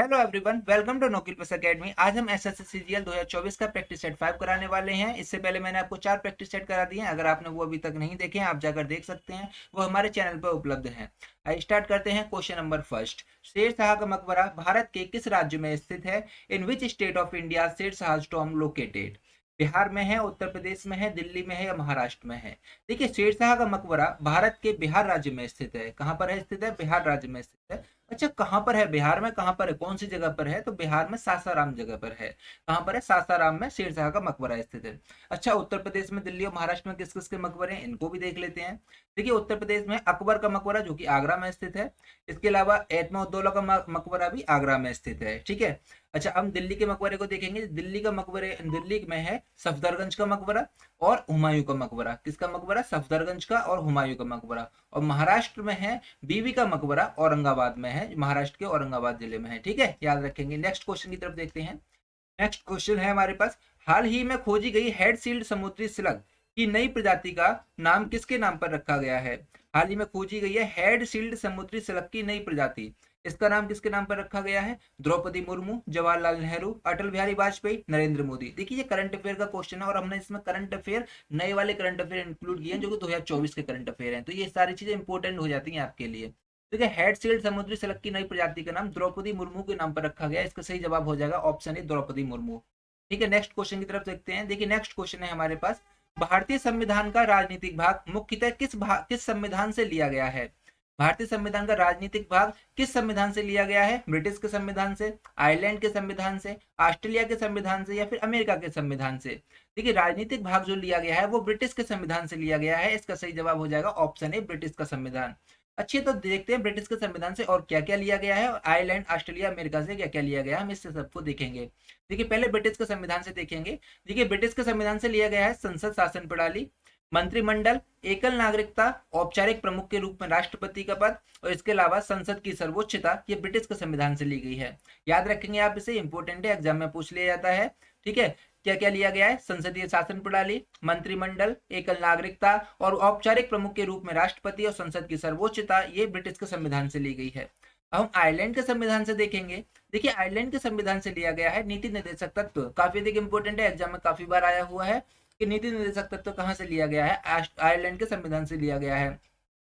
Hello everyone, welcome to Nokil plus academy. आज हम SSC CGL 2024 का प्रैक्टिस सेट 5 कराने वाले हैं। इससे पहले मैंने आपको 4 प्रैक्टिस सेट करा दिए हैं। अगर आपने वो अभी तक नहीं देखे हैं, आप जाकर देख सकते हैं, वो हमारे चैनल पर उपलब्ध हैं। आइए स्टार्ट करते हैं। Question number first, Sher Shah का मकबरा भारत के किस राज्य में स्थित है? इन which state of India Sher Shah tomb located? Bihar में है, उत्तर प्रदेश में है, दिल्ली में है या महाराष्ट्र में है? देखिए, शेर शाह का मकबरा भारत के बिहार राज्य में स्थित है। कहाँ पर है स्थित है? बिहार राज्य में स्थित है। अच्छा, कहाँ पर है? बिहार में कहाँ पर है? कौन सी जगह पर है? तो बिहार में सासाराम जगह पर है। कहाँ पर है? सासाराम में शेरशाह का मकबरा स्थित है। अच्छा, उत्तर प्रदेश में, दिल्ली और महाराष्ट्र में किस किस के मकबरे हैं, इनको भी देख लेते हैं। देखिए, उत्तर प्रदेश में अकबर का मकबरा जो कि आगरा में स्थित है। इसके अलावा एतमाउद्दौला का मकबरा भी आगरा में स्थित है। ठीक है। अच्छा, हम दिल्ली के मकबरे को देखेंगे। दिल्ली का मकबरे, दिल्ली में है सफदरगंज का मकबरा और हुमायूं का मकबरा। किसका मकबरा? सफदरगंज का और हुमायूं का मकबरा। और महाराष्ट्र में है बीबी का मकबरा, औरंगाबाद में है, महाराष्ट्र के औरंगाबाद जिले में है। ठीक है, याद रखेंगे। नेक्स्ट क्वेश्चन की तरफ देखते हैं। नेक्स्ट क्वेश्चन है हमारे पास, हाल ही में खोजी गई हेड सील्ड समुद्री स्लग की नई प्रजाति का नाम किसके नाम पर रखा गया है? हाल ही में खोजी गई है हेड सील्ड समुद्री स्लग की नई प्रजाति, इसका नाम किसके नाम पर रखा गया है? द्रौपदी मुर्मू, जवाहरलाल नेहरू, अटल बिहारी वाजपेयी, नरेंद्र मोदी। देखिए, ये करंट अफेयर का क्वेश्चन है और हमने इसमें करंट अफेयर, नए वाले करंट अफेयर इंक्लूड किए हैं जो कि 2024 के करंट अफेयर हैं। तो ये सारी चीजें इंपॉर्टेंट हो जाती हैं आपके लिए। देखिए, हेड सील्ड समुद्री स्लग की नई प्रजाति का नाम द्रौपदी मुर्मू के नाम पर रखा गया। इसका सही जवाब हो जाएगा ऑप्शन ए, द्रौपदी मुर्मू। ठीक है, नेक्स्ट क्वेश्चन की तरफ देखते हैं। देखिए, नेक्स्ट क्वेश्चन है हमारे पास, भारतीय संविधान का राजनीतिक भाग मुख्यतः किस संविधान से लिया गया है? भारतीय संविधान का राजनीतिक भाग किस संविधान से लिया गया है? ब्रिटिश के संविधान से, आयरलैंड के संविधान से, ऑस्ट्रेलिया के संविधान से या फिर अमेरिका के संविधान से? देखिए, राजनीतिक भाग जो लिया गया है वो ब्रिटिश के संविधान से लिया गया है। इसका सही जवाब हो जाएगा ऑप्शन ए, ब्रिटिश का संविधान। अच्छी, तो देखते हैं ब्रिटिश के संविधान से और क्या क्या लिया गया है, और आयरलैंड, ऑस्ट्रेलिया, अमेरिका से क्या क्या लिया गया है, हम इससे सबको देखेंगे। देखिए, पहले ब्रिटिश के संविधान से देखेंगे। देखिए, ब्रिटिश के संविधान से लिया गया है संसद शासन प्रणाली, मंत्रिमंडल, एकल नागरिकता, औपचारिक प्रमुख के रूप में राष्ट्रपति का पद, और इसके अलावा संसद की सर्वोच्चता, ये ब्रिटिश के संविधान से ली गई है। याद रखेंगे आप इसे, इंपोर्टेंट है, एग्जाम में पूछ लिया जाता है। ठीक है, क्या क्या लिया गया है? संसदीय शासन प्रणाली, मंत्रिमंडल, एकल नागरिकता और औपचारिक प्रमुख के रूप में राष्ट्रपति और संसद की सर्वोच्चता, ये ब्रिटिश के संविधान से ली गई है। अब हम आयरलैंड के संविधान से देखेंगे। देखिए, आयरलैंड के संविधान से लिया गया है नीति निर्देशक तत्व। काफी अधिक इंपोर्टेंट है, एग्जाम में काफी बार आया हुआ है कि नीति निर्देशक तत्व कहाँ से लिया गया है? आयरलैंड के संविधान से लिया गया है।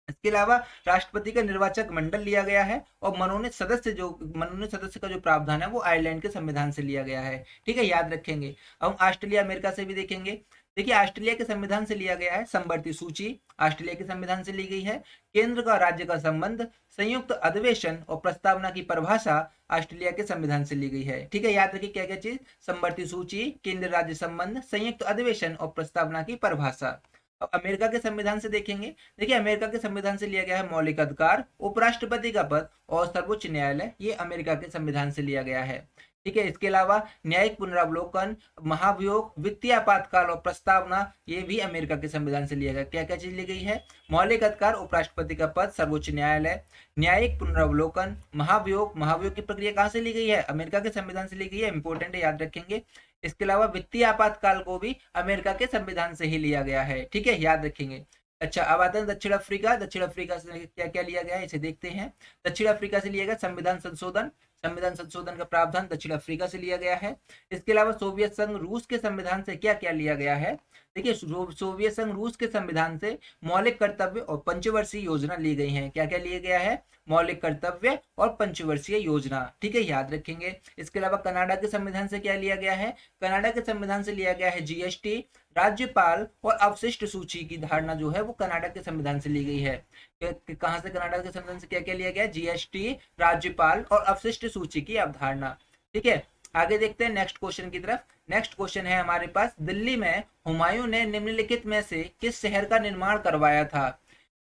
इसके अलावा राष्ट्रपति का निर्वाचक मंडल लिया गया है, और मनोनीत सदस्य का जो प्रावधान है वो आयरलैंड के संविधान से लिया गया है। ठीक है, याद रखेंगे। अब हम ऑस्ट्रेलिया, अमेरिका से भी देखेंगे। देखिए, ऑस्ट्रेलिया के संविधान से लिया गया है समवर्ती सूची, ऑस्ट्रेलिया के संविधान से ली गई है। केंद्र का राज्य का संबंध, संयुक्त अधिवेशन और प्रस्तावना की परिभाषा ऑस्ट्रेलिया के संविधान से ली गई है। ठीक है, याद रखिए क्या क्या चीज, समवर्ती सूची, केंद्र राज्य संबंध, संयुक्त अधिवेशन और प्रस्तावना की परिभाषा। अब अमेरिका के संविधान से देखेंगे। देखिए, अमेरिका के संविधान से लिया गया है मौलिक अधिकार, उपराष्ट्रपति का पद और सर्वोच्च न्यायालय, ये अमेरिका के संविधान से लिया गया है। ठीक है, इसके अलावा न्यायिक पुनरावलोकन, महाभियोग, वित्तीय आपातकाल और प्रस्तावना, ये भी अमेरिका के संविधान से लिया गया। क्या क्या चीज ली गई है? मौलिक अधिकार, उपराष्ट्रपति का पद, सर्वोच्च न्यायालय, न्यायिक पुनरावलोकन, महाभियोग। महाभियोग की प्रक्रिया कहाँ से ली गई है? अमेरिका के संविधान से ली गई है, इंपोर्टेंट है, याद रखेंगे। इसके अलावा वित्तीय आपातकाल को भी अमेरिका के संविधान से ही लिया गया है। ठीक है, याद रखेंगे। अच्छा, अब आते हैं दक्षिण अफ्रीका। दक्षिण अफ्रीका से क्या क्या लिया गया है, इसे देखते हैं। दक्षिण अफ्रीका से लिया गया संविधान संशोधन। संविधान संशोधन का प्रावधान दक्षिण अफ्रीका से लिया गया है। इसके अलावा सोवियत संघ रूस के संविधान से क्या क्या लिया गया है? देखिए, सोवियत संघ रूस के संविधान से मौलिक कर्तव्य और पंचवर्षीय योजना ली गई है। क्या क्या लिया गया है? मौलिक कर्तव्य और पंचवर्षीय योजना। ठीक है, याद रखेंगे। इसके अलावा कनाडा के संविधान से क्या लिया गया है? कनाडा के संविधान से लिया गया है जीएसटी, राज्यपाल और अवशिष्ट सूची की धारणा जो है वो कनाडा के संविधान से ली गई है। कहां से? कनाडा के संविधान से क्या क्या लिया गया? जीएसटी, राज्यपाल और अवशिष्ट सूची की अवधारणा। ठीक है, आगे देखते हैं नेक्स्ट क्वेश्चन की तरफ। नेक्स्ट क्वेश्चन है हमारे पास, दिल्ली में हुमायूं ने निम्नलिखित में से किस शहर का निर्माण करवाया था?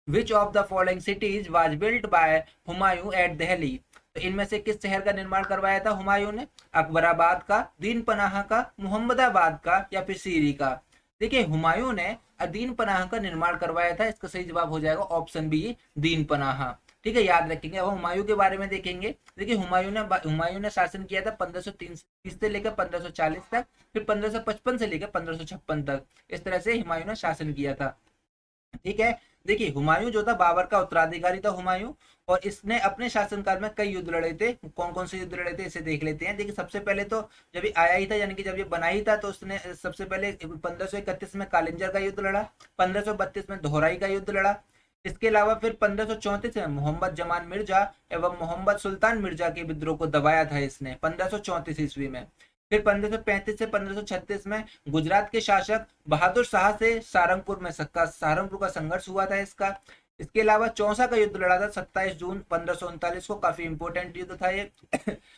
Which of the following cities was built by Humayun at Delhi? तो इनमें से किस शहर का निर्माण करवाया था हुमायूं ने? अकबराबाद का, दीन पनाह का, मुहम्मदाबाद का या फिर सीरी का? देखिए, हुमायूं ने दीन पनाह का निर्माण करवाया था। इसका सही जवाब हो जाएगा ऑप्शन बी, दीन पनाह। ठीक है, याद रखेंगे। अब हुमायूं के बारे में देखेंगे। देखिए, हुमायूं ने शासन किया था 1530 से लेकर 1540 तक, फिर 1555 से लेकर 1556 तक। इस तरह से हुमायूं ने शासन किया था। ठीक है, देखिए हुमायूं जो था बाबर का उत्तराधिकारी था हुमायूं, और इसने अपने शासनकाल में कई युद्ध लड़े थे। कौन कौन से युद्ध लड़े थे इसे देख लेते हैं। देखिए सबसे पहले तो जब ये आया ही था, यानी कि जब ये बना ही था, तो उसने सबसे पहले 1531 में कालिंजर का युद्ध लड़ा, 1532 में दोहराई का युद्ध लड़ा। इसके अलावा फिर 1534 में मोहम्मद जमान मिर्जा एवं मोहम्मद सुल्तान मिर्जा के विद्रोह को दबाया था इसने 1534 ईस्वी में। फिर 1535 से 1536 में गुजरात के शासक बहादुर शाह से सहारनपुर का संघर्ष हुआ था इसका। इसके अलावा चौसा का युद्ध लड़ा था 27 जून 1539 को, काफी इंपोर्टेंट युद्ध था ये।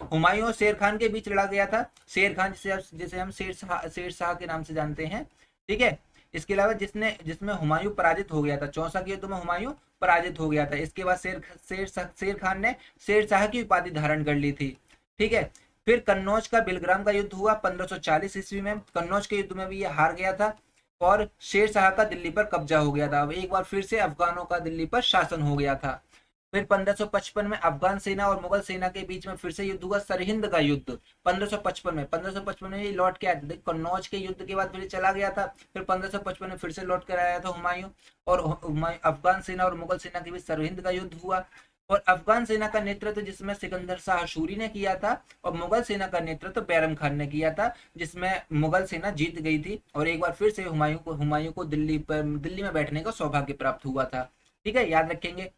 हुमायूं और शेर खान के बीच लड़ा गया था। शेर खान जिसे हम शेर शाह के नाम से जानते हैं, ठीक है। इसके अलावा जिसमें हुमायूं पराजित हो गया था, चौसा के युद्ध में हुमायूं पराजित हो गया था। इसके बाद शेर खान ने शेर शाह की उपाधि धारण कर ली थी, ठीक है। फिर कन्नौज का बिलग्राम का युद्ध हुआ 1540 ईस्वी में। कन्नौज के युद्ध में भी ये हार गया था और शेर शाह का दिल्ली पर कब्जा हो गया था। अब एक बार फिर से अफगानों का दिल्ली पर शासन हो गया था। फिर 1555 में अफगान सेना और मुगल सेना के बीच में फिर से युद्ध हुआ, सरहिंद का युद्ध 1555 में ये लौट के आया था। कन्नौज के युद्ध के बाद फिर चला गया था, फिर 1555 में फिर से लौट कर आया था हुमायूं, और अफगान सेना और मुगल सेना के बीच सरहिंद का युद्ध हुआ। और अफगान सेना का नेतृत्व जिसमें सिकंदर शाह अशूरी ने किया था, और मुगल सेना का नेतृत्व बैरम खान ने किया था, जिसमें मुगल सेना जीत गई थी, और एक बार फिर से हुमायूं को दिल्ली में बैठने का सौभाग्य प्राप्त हुआ था। ठीक है, याद रखेंगे,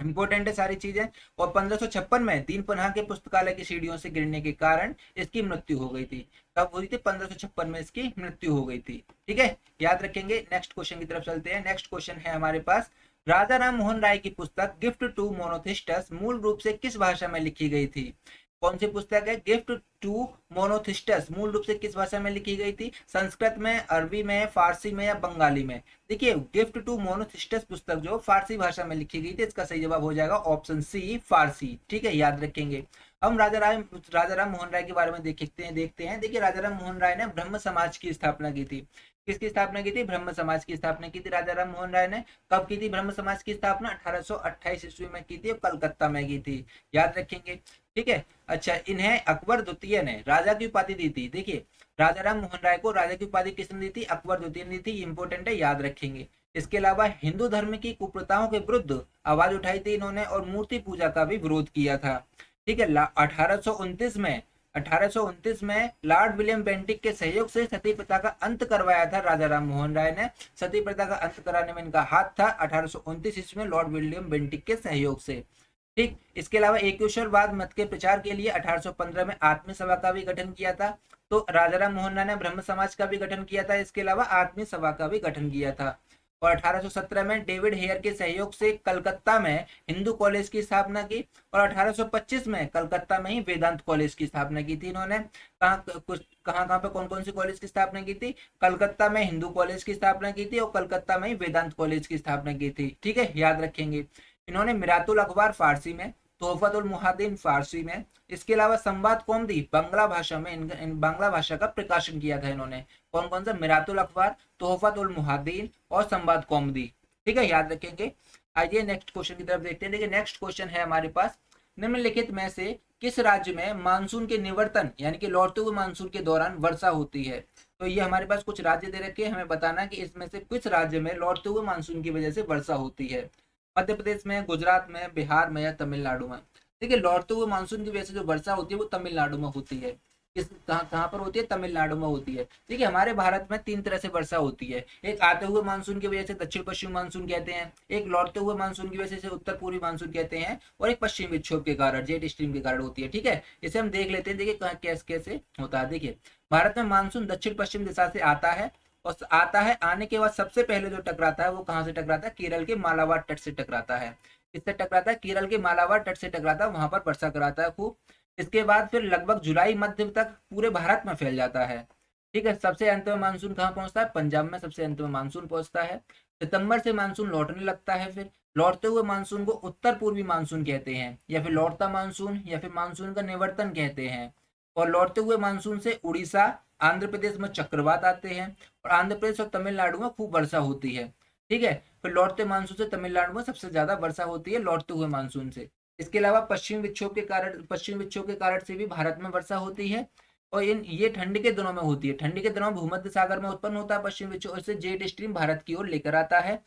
इंपॉर्टेंट है सारी चीजें। और 1556 में दीन पनाह के पुस्तकालय की सीढ़ियों से गिरने के कारण इसकी मृत्यु हो गई थी। कब हुई थी? 1556 में इसकी मृत्यु हो गई थी। ठीक है, याद रखेंगे। नेक्स्ट क्वेश्चन की तरफ चलते हैं। नेक्स्ट क्वेश्चन है हमारे पास, राजा राम मोहन राय की पुस्तक गिफ्ट टू मोनोथिस्टस मूल रूप से किस भाषा में लिखी गई थी? कौन सी पुस्तक है? गिफ्ट टू मोनोथिस्टस मूल रूप से किस भाषा में लिखी गई थी? संस्कृत में, अरबी में, फारसी में या बंगाली में? देखिए गिफ्ट टू मोनोथिस्टस पुस्तक जो फारसी भाषा में लिखी गई थी, इसका सही जवाब हो जाएगा ऑप्शन सी, फारसी। ठीक है, याद रखेंगे। हम राजा राम मोहन राय के बारे में देखते हैं। देखिए राजा राम मोहन राय ने ब्रह्म समाज की स्थापना की थी। किसकी स्थापना की थी? ब्रह्म समाज की स्थापना की थी राजा राम मोहन राय ने। कब की थी ब्रह्म समाज की स्थापना? 1828 ईस्वी में की थी और कलकत्ता में की थी। याद रखेंगे, ठीक है। अच्छा, इन्हें अकबर द्वितीय ने राजा की उपाधि दी थी। देखिए राजा राम मोहन राय को राजा की उपाधि किसने दी थी? अकबर द्वितीय ने दी थी। इंपोर्टेंट है, याद रखेंगे। इसके अलावा हिंदू धर्म की कुप्रथाओं के विरुद्ध आवाज उठाई थी इन्होंने, और मूर्ति पूजा का भी विरोध किया था। ठीक है, 1829 में लॉर्ड विलियम बेंटिक के सहयोग से सती प्रथा का अंत करवाया था राजा राम मोहन राय ने। सती प्रथा का अंत कराने में इनका हाथ था 1829 ईस्वी में लॉर्ड विलियम बेंटिक के सहयोग से। ठीक, इसके अलावा एकेश्वरवाद मत के प्रचार के लिए 1815 में आत्मीय सभा का भी गठन किया था। तो राजा राम मोहन राय ने ब्रह्म समाज का भी गठन किया था, इसके अलावा आत्मीय सभा का भी गठन किया था। और 1817 में डेविड हेयर के सहयोग से कलकत्ता में हिंदू कॉलेज की स्थापना की, और 1825 में कलकत्ता में ही वेदांत कॉलेज की स्थापना की थी इन्होंने। कहाँ पे कौन कौन सी कॉलेज की स्थापना की थी? कलकत्ता में हिंदू कॉलेज की स्थापना की थी और कलकत्ता में ही वेदांत कॉलेज की स्थापना की थी। ठीक है, याद रखेंगे। इन्होंने मिरातुल अखबार फारसी में, तोहफतुल मुहाद्दीन फारसी में, इसके अलावा संवाद कौमुदी बांग्ला भाषा में इन बांग्ला भाषा का प्रकाशन किया था इन्होंने। कौन कौन सा? मिरातुल अखबार, तोहफतुल मुहाद्दीन और संवाद कौमुदी। ठीक है, याद रखेंगे। आइए नेक्स्ट क्वेश्चन की तरफ देखते हैं। देखिए नेक्स्ट क्वेश्चन है हमारे पास, निम्नलिखित में से किस राज्य में मानसून के निवर्तन यानी कि लौटते हुए मानसून के दौरान वर्षा होती है? तो ये हमारे पास कुछ राज्य दे रखे हैं, हमें बताना है कि इसमें से किस राज्य में लौटते हुए मानसून की वजह से वर्षा होती है। मध्य प्रदेश में, गुजरात में, बिहार में या तमिलनाडु में? देखिए लौटते हुए मानसून की वजह से जो वर्षा होती है वो तमिलनाडु में होती है। किस कहाँ पर होती है? तमिलनाडु में होती है। देखिए हमारे भारत में 3 तरह से वर्षा होती है। एक आते हुए मानसून की वजह से दक्षिण पश्चिम मानसून कहते हैं, एक लौटते हुए मानसून की वजह से उत्तर पूर्वी मानसून कहते हैं, और एक पश्चिम विक्षोभ के कारण, जेट स्ट्रीम के कारण होती है। ठीक है, इसे हम देख लेते हैं। देखिए कैसे कैसे होता है। देखिए भारत में मानसून दक्षिण पश्चिम दिशा से आता है, और आने के बाद सबसे पहले जो टकराता है वो कहाँ से टकराता है? केरल के मालाबार तट से टकराता है। किससे टकराता है? केरल के मालाबार तट से टकराता है, वहां पर वर्षा कराता है खूब। इसके बाद फिर लगभग जुलाई मध्य तक पूरे भारत में फैल जाता है। ठीक है, सबसे अंत में मानसून कहाँ पहुंचता है? पंजाब में सबसे अंत में मानसून पहुंचता है। सितंबर से मानसून लौटने लगता है। फिर लौटते हुए मानसून को उत्तर पूर्वी मानसून कहते हैं, या फिर लौटता मानसून, या फिर मानसून का निवर्तन कहते हैं। और लौटते हुए मानसून से उड़ीसा, आंध्र प्रदेश में चक्रवात आते हैं, और आंध्र प्रदेश और तमिलनाडु में खूब वर्षा होती है। ठीक है, फिर लौटते मानसून से तमिलनाडु में सबसे ज्यादा वर्षा होती है लौटते हुए मानसून से। इसके अलावा पश्चिम विक्षोभ के कारण से भी भारत में वर्षा होती है, और ये ठंड के दिनों में होती है। ठंड के दिनों में भूमध्य सागर में उत्पन्न होता है पश्चिम विक्षोभ, इससे जेट स्ट्रीम भारत की ओर लेकर आता है।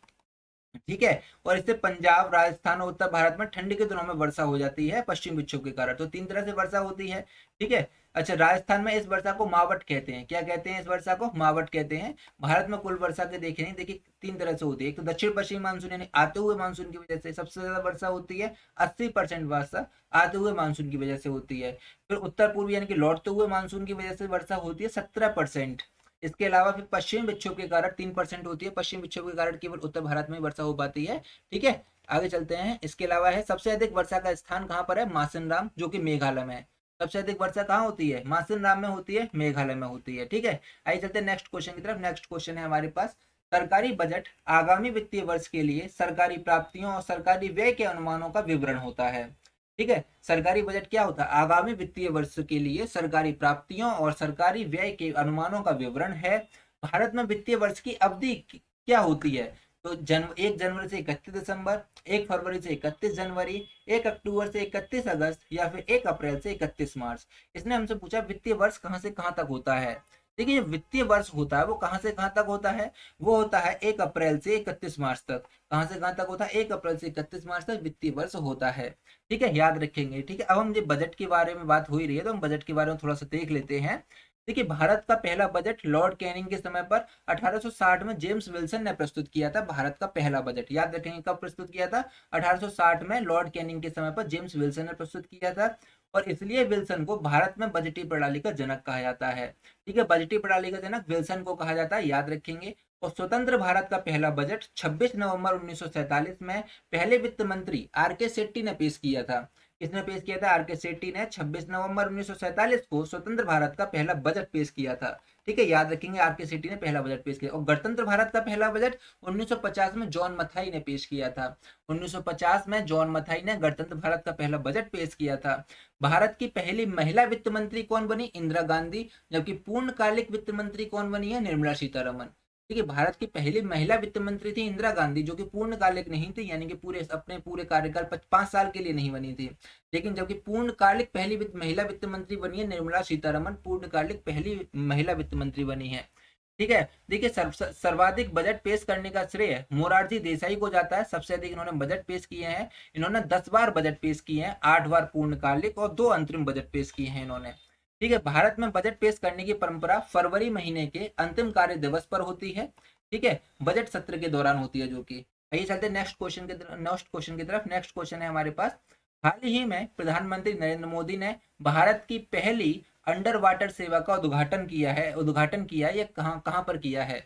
ठीक है। और इससे पंजाब, राजस्थान और उत्तर भारत में ठंड के दिनों में वर्षा हो जाती है पश्चिम विक्षोभ के कारण। तो तीन तरह से वर्षा होती है। ठीक है। अच्छा, राजस्थान में इस वर्षा को मावट कहते हैं। क्या कहते हैं? इस वर्षा को मावट कहते हैं। भारत में कुल वर्षा के देखें नहीं, देखिए तीन तरह से होती है। एक तो दक्षिण पश्चिमी मानसून यानी आते हुए मानसून की वजह से सबसे ज्यादा वर्षा होती है, 80% वर्षा आते हुए मानसून की वजह से होती है। फिर उत्तर पूर्वी यानी कि लौटते हुए मानसून की वजह से वर्षा होती है 17%। इसके अलावा फिर पश्चिम विक्षोभ के कारण 3% होती है। पश्चिम विक्षोभ के कारण केवल उत्तर भारत में वर्षा हो पाती है। ठीक है। आगे चलते हैं। इसके अलावा है सबसे अधिक वर्षा का स्थान कहाँ पर है? मासिनराम, जो कि मेघालय में है। सबसे अधिक वर्षा कहाँ होती है? मासिनराम में होती है, मेघालय में होती है। ठीक है। आइए चलते हैं नेक्स्ट क्वेश्चन की तरफ। नेक्स्ट क्वेश्चन है हमारे पास, सरकारी बजट आगामी वित्तीय वर्ष के लिए सरकारी प्राप्तियों और सरकारी व्यय के अनुमानों का विवरण होता है। ठीक है। सरकारी बजट क्या होता है? आगामी वित्तीय वर्ष के लिए सरकारी प्राप्तियों और सरकारी व्यय के अनुमानों का विवरण है। भारत में वित्तीय वर्ष की अवधि क्या होती है? तो 1 जनवरी से 31 दिसंबर, 1 फरवरी से 31 जनवरी, 1 अक्टूबर से 31 अगस्त, या फिर 1 अप्रैल से 31 मार्च। इसने हमसे पूछा वित्तीय वर्ष कहाँ से कहाँ तक होता है। देखिए, जो वित्तीय वर्ष होता है वो कहाँ से कहाँ तक होता है? वो होता है 1 अप्रैल से 31 मार्च तक। कहाँ से कहाँ तक होता है? 1 अप्रैल से 31 मार्च तक वित्तीय वर्ष होता है। ठीक है, याद रखेंगे। ठीक है। अब हम, जो बजट के बारे में बात हो ही रही है, तो हम बजट के बारे में थोड़ा सा देख लेते हैं। देखिए, भारत का पहला बजट लॉर्ड कैनिंग के समय पर 1860 में जेम्स विल्सन ने प्रस्तुत किया था। भारत का पहला बजट याद रखेंगे कब प्रस्तुत किया था? 1860 में लॉर्ड कैनिंग के समय पर जेम्स विल्सन ने प्रस्तुत किया था। और इसलिए विल्सन को भारत में बजटीय प्रणाली का जनक कहा जाता है। ठीक है, बजटीय प्रणाली का जनक विल्सन को कहा जाता है, याद रखेंगे। और स्वतंत्र भारत का पहला बजट 26 नवंबर 1947 में पहले वित्त मंत्री आर के शेट्टी ने पेश किया था। किसने पेश किया था? आर के शेट्टी ने 26 नवंबर 1947 को स्वतंत्र भारत का पहला बजट पेश किया था। ठीक है, याद रखेंगे, आर के शेट्टी ने पहला बजट पेश किया। और गणतंत्र भारत का पहला बजट 1950 में जॉन मथाई ने पेश किया था। 1950 में जॉन मथाई ने गणतंत्र भारत का पहला बजट पेश किया था। भारत की पहली महिला वित्त मंत्री कौन बनी? इंदिरा गांधी। जबकि पूर्णकालिक वित्त मंत्री कौन बनी है? निर्मला सीतारमन। ठीक है, भारत की पहली महिला वित्त मंत्री थी इंदिरा गांधी, जो कि पूर्णकालिक नहीं थी, यानी कि अपने पूरे कार्यकाल 5 साल के लिए नहीं बनी थी। लेकिन जबकि पूर्णकालिक पहली महिला वित्त मंत्री बनी है निर्मला सीतारमन, पूर्णकालिक पहली महिला वित्त मंत्री बनी है। ठीक है। देखिए, सर्वाधिक बजट पेश करने का श्रेय मोरारजी देसाई को जाता है। सबसे अधिक इन्होंने बजट पेश किए हैं। इन्होंने 10 बार बजट पेश किए हैं, 8 बार पूर्णकालिक और 2 अंतरिम बजट पेश किए हैं इन्होंने। ठीक है। भारत में बजट पेश करने की परंपरा फरवरी महीने के अंतिम कार्य दिवस पर होती है। ठीक है, बजट सत्र के दौरान होती है, जो कि। आइए चलते हैं नेक्स्ट क्वेश्चन की तरफ। नेक्स्ट क्वेश्चन है हमारे पास, हाल ही में प्रधानमंत्री नरेंद्र मोदी ने भारत की पहली अंडर वाटर सेवा का उद्घाटन किया है। ये कहाँ कहाँ पर किया है?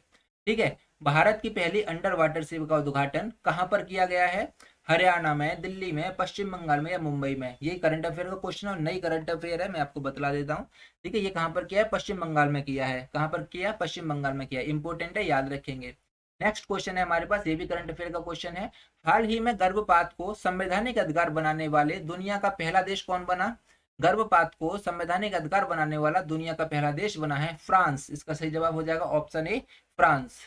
ठीक है, भारत की पहली अंडर वाटर सेवा का उद्घाटन कहाँ पर किया गया है? हरियाणा में, दिल्ली में, पश्चिम बंगाल में, या मुंबई में? ये करंट अफेयर का क्वेश्चन और नई करंट अफेयर है, मैं आपको बतला देता हूँ। ठीक है, ये कहाँ पर किया है? पश्चिम बंगाल में किया है। कहाँ पर किया? पश्चिम बंगाल में किया। इंपॉर्टेंट है, याद रखेंगे। नेक्स्ट क्वेश्चन है हमारे पास, ये भी करंट अफेयर का क्वेश्चन है। हाल ही में गर्भपात को संवैधानिक अधिकार बनाने वाले दुनिया का पहला देश कौन बना? गर्भपात को संवैधानिक अधिकार बनाने वाला दुनिया का पहला देश बना है फ्रांस। इसका सही जवाब हो जाएगा ऑप्शन ए, फ्रांस।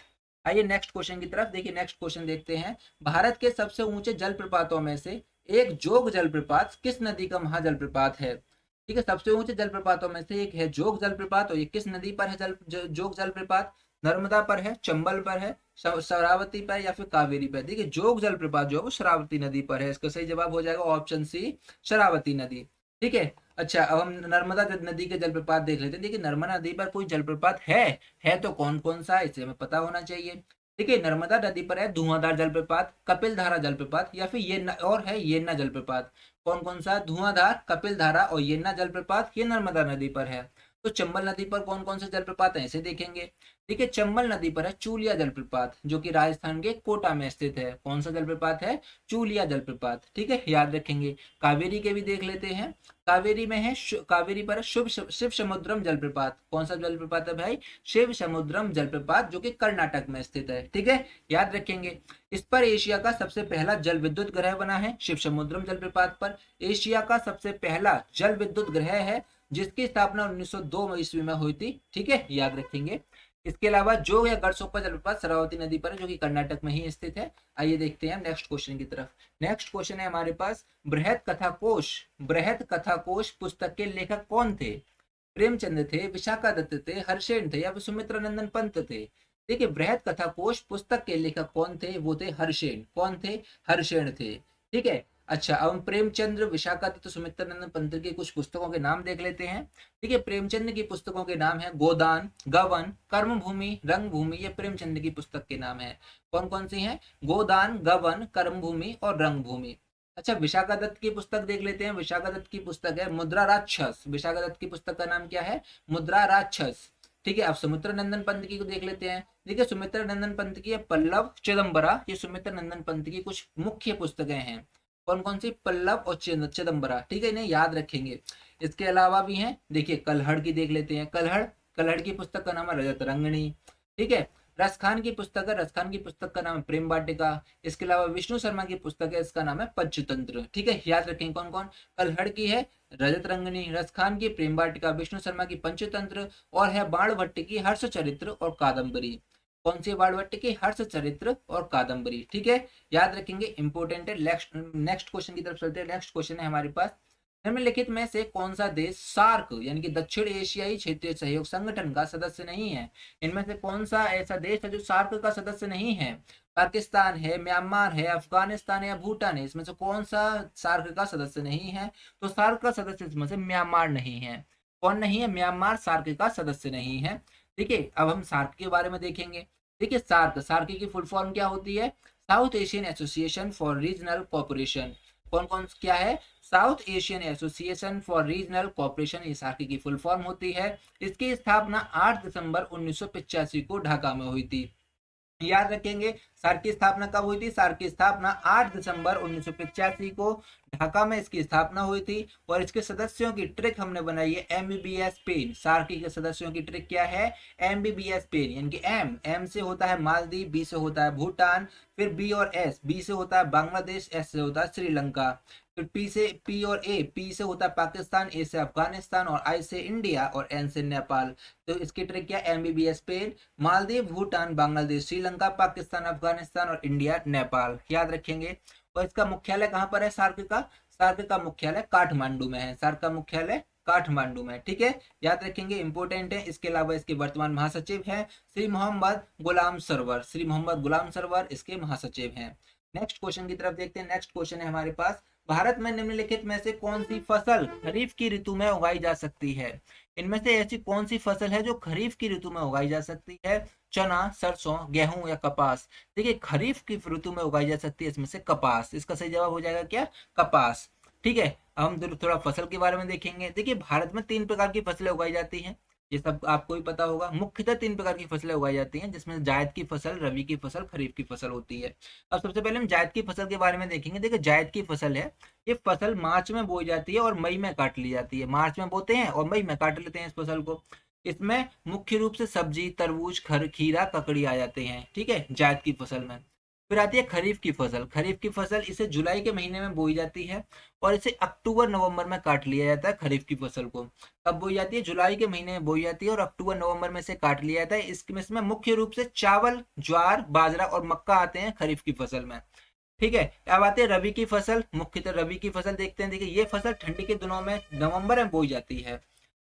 आइए नेक्स्ट क्वेश्चन की तरफ। देखिए, नेक्स्ट क्वेश्चन देखते हैं। भारत के सबसे ऊंचे जलप्रपातों में से एक जोग जलप्रपात किस नदी का महाजलप्रपात है? ठीक है, सबसे ऊंचे जलप्रपातों में से एक है जोग जलप्रपात, और ये किस नदी पर है? जोग जलप्रपात नर्मदा पर है, चंबल पर है, शरावती पर, या फिर कावेरी पर? देखिए, जोग जलप्रपात जो है वो शरावती नदी पर है। इसका सही जवाब हो जाएगा ऑप्शन सी, शरावती नदी। ठीक है। अच्छा, अब हम नर्मदा नदी के जलप्रपात देख लेते हैं। देखिए, नर्मदा नदी पर कोई जलप्रपात है तो कौन कौन सा है, इसे हमें पता होना चाहिए। देखिए, नर्मदा नदी पर है धुआंधार जलप्रपात, कपिलधारा जलप्रपात, या फिर ये और है येन्ना जलप्रपात। कौन कौन सा? धुआंधार, कपिलधारा और येन्ना जलप्रपात, ये नर्मदा नदी पर है। तो चंबल नदी पर कौन कौन से जलप्रपात है, इसे देखेंगे। देखिए, चंबल नदी पर है चूलिया जलप्रपात, जो कि राजस्थान के कोटा में स्थित है। कौन सा जलप्रपात है? चूलिया जलप्रपात। ठीक है, याद रखेंगे। कावेरी के भी देख लेते हैं। कावेरी में है कावेरी पर है शिव समुद्रम जलप्रपात। कौन सा जलप्रपात है भाई? शिव समुद्रम जलप्रपात, जो कि कर्नाटक में स्थित है। ठीक है, याद रखेंगे। इस पर एशिया का सबसे पहला जल विद्युत ग्रह बना है, शिव समुद्रम जलप्रपात पर। एशिया का सबसे पहला जल विद्युत ग्रह है, जिसकी स्थापना 1902 ईस्वी में हुई थी। ठीक है, याद रखेंगे। इसके अलावा जोग या गढ़सोपा जलप्रपात शरावती नदी पर है, जो कि कर्नाटक में ही स्थित है। आइए देखते हैं नेक्स्ट क्वेश्चन की तरफ। नेक्स्ट क्वेश्चन है हमारे पास, बृहद कथा कोश पुस्तक के लेखक कौन थे? प्रेमचंद थे, विशाखा दत्त थे, हर्षेन थे, या फिर सुमित्रा नंदन पंत थे? देखिए बृहद कथा कोश पुस्तक के लेखक कौन थे, वो थे हर्षेन। कौन थे, हर्षेन थे। ठीक है। अच्छा, अब हम प्रेमचंद्र, विशाखादित्य, सुमित्रानंद पंत की कुछ पुस्तकों के नाम देख लेते हैं। ठीक है, प्रेमचंद की पुस्तकों के नाम है गोदान, गवन, कर्मभूमि, रंगभूमि। ये प्रेमचंद की पुस्तक के नाम है। कौन कौन सी हैं, गोदान, गवन, कर्मभूमि और रंगभूमि। अच्छा, विशाखादत्त की पुस्तक देख लेते हैं। विशाखादत्त की पुस्तक है मुद्रा राक्षस। विशाखादत्त की पुस्तक का नाम क्या है, मुद्रा राक्षस। ठीक है, अब सुमित्रा नंदन पंत की को देख लेते हैं। देखिए सुमित्रा नंदन पंत की है पल्लव चिदम्बरा। ये सुमित्रा नंदन पंत की कुछ मुख्य पुस्तकें हैं। कौन कौन सी, पल्लव और चिदम्बरा। ठीक है, इन्हें याद रखेंगे। इसके अलावा भी हैं, देखिए कल्हड़ की देख लेते हैं। कल्हड़, कल्हड़ की पुस्तक का नाम है रजत रंगनी। ठीक है, रसखान की पुस्तक है, रसखान की पुस्तक का नाम है प्रेम वाटिका। इसके अलावा विष्णु शर्मा की पुस्तक है, इसका नाम है पंचतंत्र। ठीक है, याद रखेंगे कौन कौन, कल्हड़ की है रजत रंगनी, रसखान की प्रेम वाटिका, विष्णु शर्मा की पंचतंत्र, और है बाणभट्ट की हर्ष चरित्र और कादम्बरी। कौन सी, बाणभट्ट की हर्ष चरित्र और कादम्बरी। ठीक है, याद रखेंगे, इंपोर्टेंट है। नेक्स्ट क्वेश्चन की तरफ चलते हैं। नेक्स्ट क्वेश्चन है हमारे पास, निम्नलिखित में से कौन सा देश सार्क यानी कि दक्षिण एशियाई क्षेत्रीय सहयोग संगठन का सदस्य नहीं है। इनमें से कौन सा ऐसा देश है जो सार्क का सदस्य नहीं है। पाकिस्तान है, म्यांमार है, अफगानिस्तान है या भूटान है। इसमें से कौन सा सार्क का सदस्य नहीं है, तो सार्क का सदस्य इसमें से म्यांमार नहीं है। कौन नहीं है, म्यांमार सार्क का सदस्य नहीं है। ठीक है, अब हम सार्क के बारे में देखेंगे। देखिए सार्क, सार्क की फुल फॉर्म क्या होती है, south Asian association for regional cooperation. कौन कौन क्या है, south Asian association for regional cooperation, ये सार्क की फुल फॉर्म होती है। इसकी स्थापना 8 दिसंबर 1985 को ढाका में हुई थी। याद रखेंगे, सार्क की स्थापना कब हुई थी, सार्क की स्थापना 8 दिसंबर 1985 को ढाका में इसकी स्थापना हुई थी। और इसके सदस्यों की ट्रिक हमने बनाई है एमबीबीएस पेन। सार्क के सदस्यों की ट्रिक क्या है, एमबीबीएस पेन, यानी कि एम से होता है मालदीव, बी से होता है भूटान, फिर बी और एस, बी से होता है बांग्लादेश, एस से होता है श्रीलंका, फिर पी और ए, पी से होता है पाकिस्तान, ए से अफगानिस्तान, और आई से इंडिया, और एन से नेपाल। तो इसकी ट्रिक क्या, एमबीबीएस पेन, मालदीव, भूटान, बांग्लादेश, श्रीलंका, पाकिस्तान, अफगानिस्तान और इंडिया, नेपाल। याद रखेंगे। और इसका मुख्यालय कहाँ पर है सार्क का, सार्क का मुख्यालय काठमांडू में है। सार्क का मुख्यालय काठमांडू में। ठीक है, याद रखेंगे, इंपोर्टेंट है। इसके अलावा इसके वर्तमान महासचिव हैं श्री मोहम्मद गुलाम सरवर। श्री मोहम्मद गुलाम सरवर इसके महासचिव हैं। नेक्स्ट क्वेश्चन की तरफ देखते हैं। नेक्स्ट क्वेश्चन है हमारे पास, भारत में निम्नलिखित में से कौन सी फसल खरीफ की ऋतु में उगाई जा सकती है। इनमें से ऐसी कौन सी फसल है जो खरीफ की ऋतु में उगाई जा सकती है, चना, सरसों, गेहूं या कपास। देखिए खरीफ की ऋतु में उगाई जा सकती है इसमें से कपास। इसका सही जवाब हो जाएगा क्या, कपास। ठीक है, अब हम थोड़ा फसल के बारे में देखेंगे। देखिए भारत में 3 प्रकार की फसलें उगाई जाती हैं, ये सब आपको भी पता होगा। मुख्यतः 3 प्रकार की फसलें उगाई जाती हैं, जिसमें जायद की फसल, रबी की फसल, खरीफ की फसल होती है। अब सबसे पहले हम जायद की फसल के बारे में देखेंगे। देखिए जायद की फसल है, ये फसल मार्च में बोई जाती है और मई में काट ली जाती है। मार्च में बोते हैं और मई में काट लेते हैं इस फसल को। इसमें मुख्य रूप से सब्जी, तरबूज, खीरा, ककड़ी आ जाते हैं। ठीक है, जायद की फसल में। फिर आती है खरीफ की फसल। खरीफ की फसल इसे जुलाई के महीने में बोई जाती है और इसे अक्टूबर नवंबर में काट लिया जाता है। खरीफ की फसल को कब बोई जाती है, जुलाई के महीने में बोई जाती है और अक्टूबर नवंबर में से काट लिया जाता है। इसमें मुख्य रूप से चावल, ज्वार, बाजरा और मक्का आते हैं खरीफ की फसल में। ठीक है, अब आते हैं रबी की फसल। मुख्यतः रबी की फसल देखते हैं। देखिए ये फसल ठंडी के दिनों में नवंबर में बोई जाती है,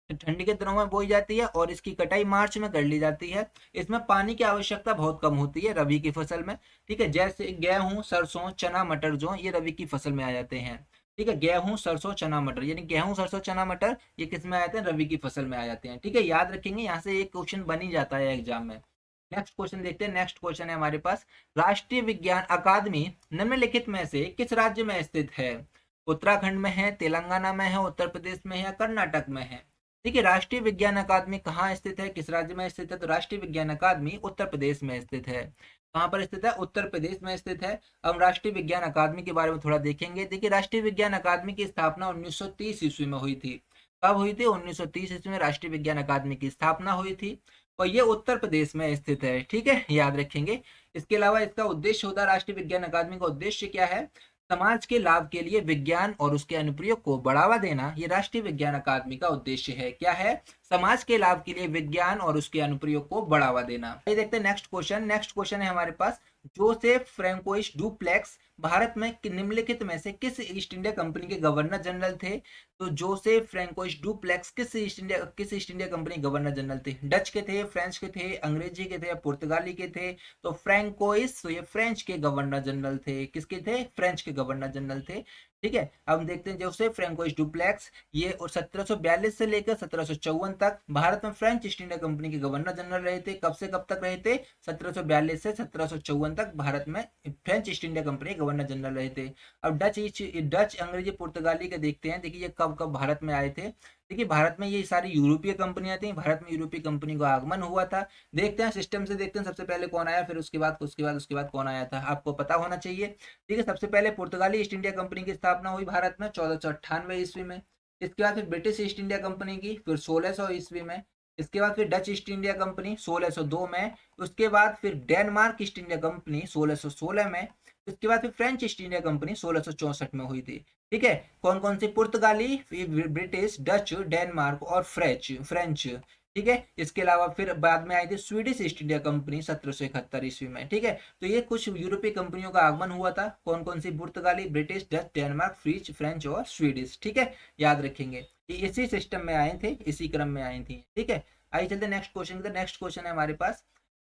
ठंडी के दिनों में बोई जाती है और इसकी कटाई मार्च में कर ली जाती है। इसमें पानी की आवश्यकता बहुत कम होती है रबी की फसल में। ठीक है, जैसे गेहूं, सरसों, चना, मटर जो ये रबी की फसल में आ जाते हैं। ठीक है, गेहूं, सरसों, चना, मटर, यानी गेहूं, सरसों, चना, मटर ये किस में आ जाते हैं, रबी की फसल में आ जाते हैं। ठीक है, याद रखेंगे, यहाँ से एक क्वेश्चन बन ही जाता है एग्जाम में। नेक्स्ट क्वेश्चन देखते हैं। नेक्स्ट क्वेश्चन है हमारे पास, राष्ट्रीय विज्ञान अकादमी निम्नलिखित में से किस राज्य में स्थित है। उत्तराखंड में है, तेलंगाना में है, उत्तर प्रदेश में है या कर्नाटक में है। देखिए राष्ट्रीय विज्ञान अकादमी कहाँ स्थित है, किस राज्य में स्थित है, तो राष्ट्रीय विज्ञान अकादमी उत्तर प्रदेश में स्थित है। कहाँ पर स्थित है, उत्तर प्रदेश में स्थित है। अब राष्ट्रीय विज्ञान अकादमी के बारे में थोड़ा देखेंगे। देखिए राष्ट्रीय विज्ञान अकादमी की स्थापना 1930 ईस्वी में हुई थी। कब हुई थी, 1930 ईस्वी में राष्ट्रीय विज्ञान अकादमी की स्थापना हुई थी और ये उत्तर प्रदेश में स्थित है। ठीक है, याद रखेंगे। इसके अलावा इसका उद्देश्य होता है, राष्ट्रीय विज्ञान अकादमी का उद्देश्य क्या है, समाज के लाभ के लिए विज्ञान और उसके अनुप्रयोग को बढ़ावा देना। ये राष्ट्रीय विज्ञान अकादमी का उद्देश्य है। क्या है, समाज के लाभ के लिए विज्ञान और उसके अनुप्रयोग को बढ़ावा देना। ये देखते हैं नेक्स्ट क्वेश्चन। नेक्स्ट क्वेश्चन है हमारे पास, जोसेफ फ्रैंकोइस डुप्लेक्स भारत में निम्नलिखित में से किस ईस्ट इंडिया कंपनी के गवर्नर जनरल थे? तो जोसेफ फ्रैंकोइस डुप्लेक्स किस east India company governor general थे? डच के थे, फ्रेंच के थे, अंग्रेजी के थे या पुर्तगाली के थे? तो फ्रैंकोइस, तो ये फ्रेंच के गवर्नर जनरल थे। किसके थे? फ्रेंच के गवर्नर जनरल थे। ठीक है, अब हम देखते हैं जोसेफ फ्रैंकोइस डुप्लेक्स, ये 1742 से लेकर 1754 तक भारत में फ्रेंच ईस्ट इंडिया कंपनी के गवर्नर जनरल रहे थे। कब से कब तक रहे थे? 1742 से 1754 तक भारत में फ्रेंच ईस्ट इंडिया कंपनी के गवर्नर जनरल रहे थे। अब डच, अंग्रेजी, पुर्तगाली के देखते हैं। देखिए ये कब कब भारत में आए थे। देखिए भारत में ये सारी यूरोपीय कंपनियां थी, भारत में यूरोपीय कंपनी का आगमन हुआ था। देखते हैं सिस्टम से, देखते हैं सबसे पहले कौन आया, फिर उसके बाद कौन आया था, आपको पता होना चाहिए। ठीक है, सबसे पहले पुर्तगाली ईस्ट इंडिया कंपनी की स्थापना हुई भारत में 1498 ईस्वी में। इसके बाद फिर ब्रिटिश ईस्ट इंडिया कंपनी की फिर 1600 ईस्वी में। इसके बाद फिर डच ईस्ट इंडिया कंपनी 1602 में। उसके बाद फिर डेनमार्क ईस्ट इंडिया कंपनी 1616 में। उसके बाद फिर फ्रेंच ईस्ट इंडिया कंपनी 1664 में हुई थी। ठीक है, कौन कौन सी? पुर्तगाली, ब्रिटिश, डच, डेनमार्क और फ्रेंच। ठीक है, इसके अलावा फिर बाद में आई थी स्वीडिश ईस्ट इंडिया कंपनी 1771 ईस्वी में। ठीक है, तो ये कुछ यूरोपीय कंपनियों का आगमन हुआ था। कौन कौन सी? पुर्तगाली, ब्रिटिश, डच, डेनमार्क, फ्रेंच और स्वीडिश। ठीक है, याद रखेंगे ये इसी सिस्टम में आए थे, इसी क्रम में आई थी। ठीक है, आइए चलते नेक्स्ट क्वेश्चन की। नेक्स्ट क्वेश्चन है हमारे पास,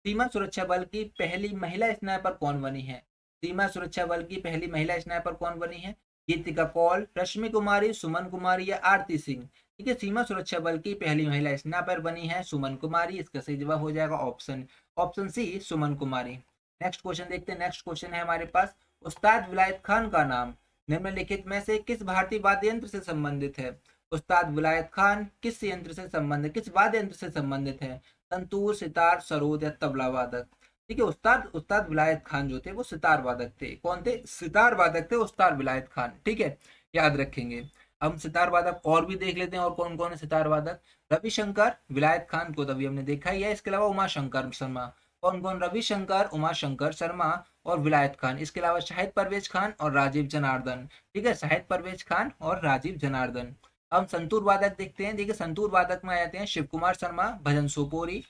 सीमा सुरक्षा बल की पहली महिला स्नाइपर कौन बनी है? सीमा सुरक्षा बल की पहली महिला स्नाइपर कौन बनी है? गीतिका कौल, रश्मि कुमारी, सुमन कुमारी या आरती सिंह? ठीक है, सीमा सुरक्षा बल की पहली महिला स्नाइपर बनी है सुमन कुमारी। इसका सही जवाब हो जाएगा ऑप्शन ऑप्शन सी, सुमन कुमारी। नेक्स्ट क्वेश्चन देखते हैं। नेक्स्ट क्वेश्चन है हमारे पास, उस्ताद विलायत खान का नाम निम्नलिखित में से किस भारतीय वाद्य यंत्र से संबंधित है? उस्ताद विलायत खान किस यंत्र से संबंधित, किस वाद्य यंत्र से संबंधित है? संतूर, सितार, सरोद या तबला वादक? ठीक है, उस्ताद उस्ताद विलायत खान जो थे वो सितार वादक थे। कौन थे? सितार वादक थे उस्ताद विलायत खान। ठीक है, याद रखेंगे। हम सितार वादक और भी देख लेते हैं, और कौन कौन है सितार वादक? रविशंकर, विलायत खान को तो अभी हमने देखा ही है। इसके अलावा उमा शंकर शर्मा। कौन कौन? रविशंकर, उमा शंकर शर्मा और विलायत खान। इसके अलावा शाहिद परवेज खान और राजीव जनार्दन। ठीक है, शाहिद परवेज खान और राजीव जनार्दन। हम संतूर वादक देखते हैं। देखिए संतूर वादक में आ जाते हैं शिव कुमार शर्मा, भजन सोपोरी।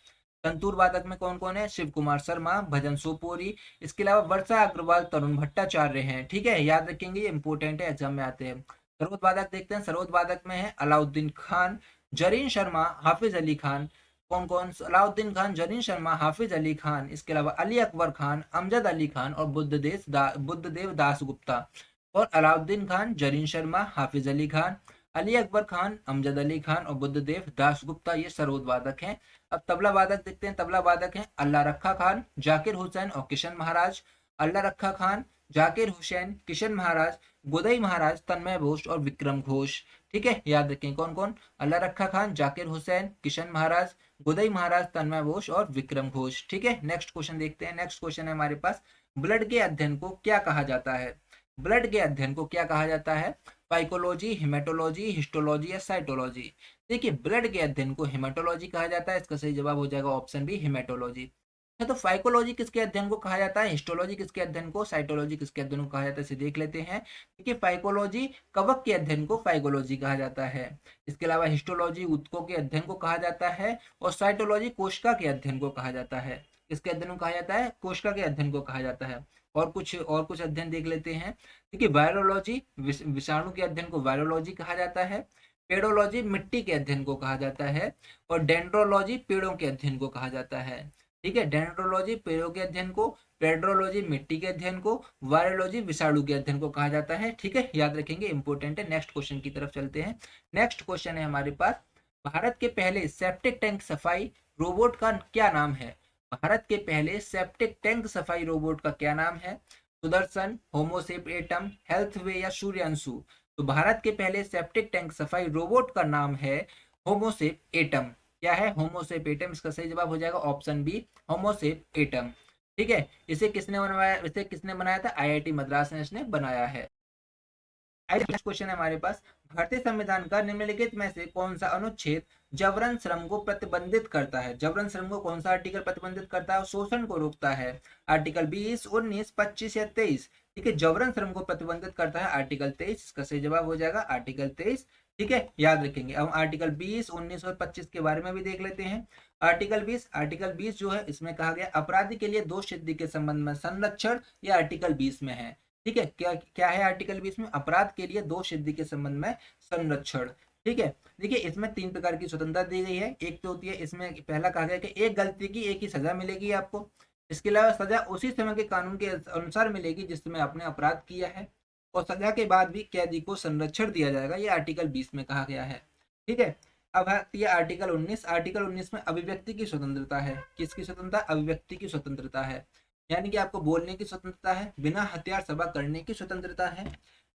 संतूर वादक में कौन कौन है? शिव कुमार शर्मा, भजन सोपोरी। इसके अलावा वर्षा अग्रवाल, तरुण भट्टाचार्य हैं। ठीक है, याद रखेंगे, ये इंपोर्टेंट है, एग्जाम में आते हैं। सरोद वादक देखते हैं। सरोद वादक में है अलाउद्दीन खान, जरीन शर्मा, हाफिज अली खान। कौन कौन? अलाउद्दीन खान, जरीन शर्मा, हाफिज अली खान। इसके अलावा अली अकबर खान, अमजद अली खान और बुद्धदेव दास गुप्ता। और अलाउद्दीन खान, जरीन शर्मा, हाफिज अली खान, अली अकबर खान, अमजद अली खान और बुद्धदेव दास गुप्ता, ये सरोद वादक हैं। अब तबला वादक देखते हैं। तबला वादक हैं अल्लाह रखा खान, जाकिर हुसैन और किशन महाराज। अल्लाह रखा खान, जाकिर हुसैन, किशन महाराज, गोदई महाराज, तन्मय घोष और विक्रम घोष। ठीक है, याद रखें कौन कौन? अल्लाह रखा खान, जाकिर हुसैन, किशन महाराज, गोदई महाराज, तन्मय घोष और विक्रम घोष। ठीक है, नेक्स्ट क्वेश्चन देखते हैं। नेक्स्ट क्वेश्चन है हमारे पास, ब्लड के अध्ययन को क्या कहा जाता है? ब्लड के अध्ययन को क्या कहा जाता है? पाइकोलॉजी, हिमेटोलॉजी, हिस्टोलॉजी या साइटोलॉजी? देखिए ब्लड के अध्ययन को हेमेटोलॉजी कहा जाता है। इसका सही जवाब हो जाएगा ऑप्शन बी, हिमेटोलॉजी। तो फाइकोलॉजी किसके अध्ययन को कहा जाता है? हिस्टोलॉजी किसके अध्ययन को? साइटोलॉजी किसके अध्ययन को कहा जाता है? इसे देख लेते हैं। देखिए फाइकोलॉजी कवक के अध्ययन को फाइकोलॉजी कहा जाता है। इसके अलावा हिस्टोलॉजी ऊतकों के अध्ययन को कहा जाता है। और साइटोलॉजी कोशिका के अध्ययन को कहा जाता है। किसके अध्ययन को कहा जाता है? कोशिका के अध्ययन को कहा जाता है। और कुछ अध्ययन देख लेते हैं। देखिए वायरोलॉजी, विषाणु के अध्ययन को वायरोलॉजी कहा जाता है। पेडोलॉजी मिट्टी के अध्ययन को कहा जाता है। और डेंड्रोलॉजी पेड़ों के अध्ययन को कहा जाता है। ठीक है, डेंड्रोलॉजी पेड़ों के अध्ययन को, पेड्रोलॉजी मिट्टी के अध्ययन को, वायरोलॉजी विषाणु के अध्ययन को कहा जाता है। ठीक है, याद रखेंगे, इंपॉर्टेंट है। नेक्स्ट क्वेश्चन की तरफ चलते हैं। नेक्स्ट क्वेश्चन है हमारे पास, भारत के पहले सेप्टिक टैंक सफाई रोबोट का क्या नाम है? भारत के पहले सेप्टिक टैंक सफाई रोबोट का क्या नाम है? सुदर्शन, होमोसेप एटम, हेल्थवे या सूर्यांशु? तो भारत के पहले सेप्टिक टैंक सफाई रोबोट का नाम है होमोसेप एटम। क्या है? होमोसेप एटम। इसका सही जवाब हो जाएगा ऑप्शन बी, होमोसेप एटम। ठीक है, इसे किसने बनाया था? आईआईटी मद्रास ने इसने बनाया है। नेक्स्ट क्वेश्चन है हमारे पास, भारतीय संविधान का निम्नलिखित में से कौन सा अनुच्छेद जबरन श्रम को प्रतिबंधित करता है? जबरन श्रम को कौन सा आर्टिकल प्रतिबंधित करता है और शोषण को रोकता है? आर्टिकल 20, 19, 25 या 23? ठीक है, जबरन श्रम को प्रतिबंधित करता है आर्टिकल 23। इसका सही जवाब हो जाएगा आर्टिकल 23। ठीक है, याद रखेंगे। अब आर्टिकल 20, 19 और 25 के बारे में भी देख लेते हैं। आर्टिकल 20 जो है, इसमें कहा गया अपराधी के लिए दोष सिद्धि के संबंध में संरक्षण, ये आर्टिकल 20 में है। ठीक है, क्या क्या है आर्टिकल 20 में? अपराध के लिए दोष सिद्धि के संबंध में संरक्षण। ठीक है, देखिए इसमें 3 प्रकार की स्वतंत्रता दी गई है। एक तो होती है, इसमें पहला कहा गया कि एक गलती की एक ही सजा मिलेगी आपको। इसके अलावा सजा उसी समय के कानून के अनुसार मिलेगी जिसमें आपने अपराध किया है, और सजा के बाद भी कैदी को संरक्षण दिया जाएगा, ये आर्टिकल 20 में कहा गया है। ठीक है, अब आती है आर्टिकल 19। आर्टिकल 19 में अभिव्यक्ति की स्वतंत्रता है। किसकी स्वतंत्रता? अभिव्यक्ति की स्वतंत्रता है, यानी कि आपको बोलने की स्वतंत्रता है, बिना हथियार सभा करने की स्वतंत्रता है।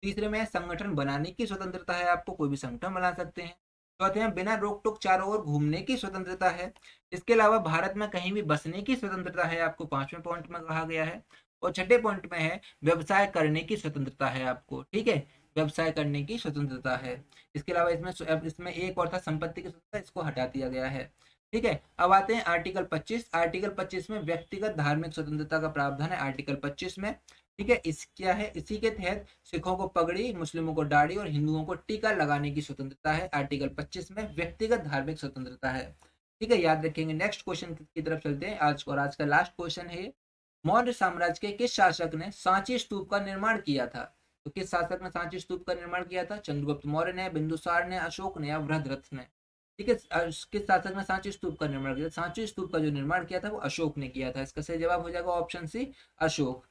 तीसरे में संगठन बनाने की स्वतंत्रता है, आपको कोई भी संगठन बना सकते हैं। चौथे में बिना रोक टोक चारों ओर घूमने की स्वतंत्रता है। इसके अलावा भारत में कहीं भी बसने की स्वतंत्रता है, आपको 5वें पॉइंट में कहा गया है। और छठे पॉइंट में है व्यवसाय करने की स्वतंत्रता है आपको। ठीक है, व्यवसाय करने की स्वतंत्रता है। इसके अलावा इसमें इसमें एक और था संपत्ति की स्वतंत्रता, इसको हटा दिया गया है। ठीक है, अब आते हैं आर्टिकल 25। आर्टिकल 25 में व्यक्तिगत धार्मिक स्वतंत्रता का प्रावधान है आर्टिकल 25 में। ठीक है, इस क्या है, इसी के तहत सिखों को पगड़ी, मुस्लिमों को दाढ़ी और हिंदुओं को टीका लगाने की स्वतंत्रता है आर्टिकल 25 में, व्यक्तिगत धार्मिक स्वतंत्रता है। ठीक है, याद रखेंगे। नेक्स्ट क्वेश्चन की तरफ चलते हैं आज का लास्ट क्वेश्चन है ये। मौर्य साम्राज्य के किस शासक ने सांची स्तूप का निर्माण किया था? तो किस शासक ने सांची स्तूप का निर्माण किया था? चंद्रगुप्त मौर्य ने, बिंदुसार ने, अशोक ने या वृहद्रथ ने? ठीक है, किस शासक ने सांची स्तूप का निर्माण किया? सांची स्तूप का जो निर्माण किया था वो अशोक ने किया था। इसका सही जवाब हो जाएगा ऑप्शन सी, अशोक।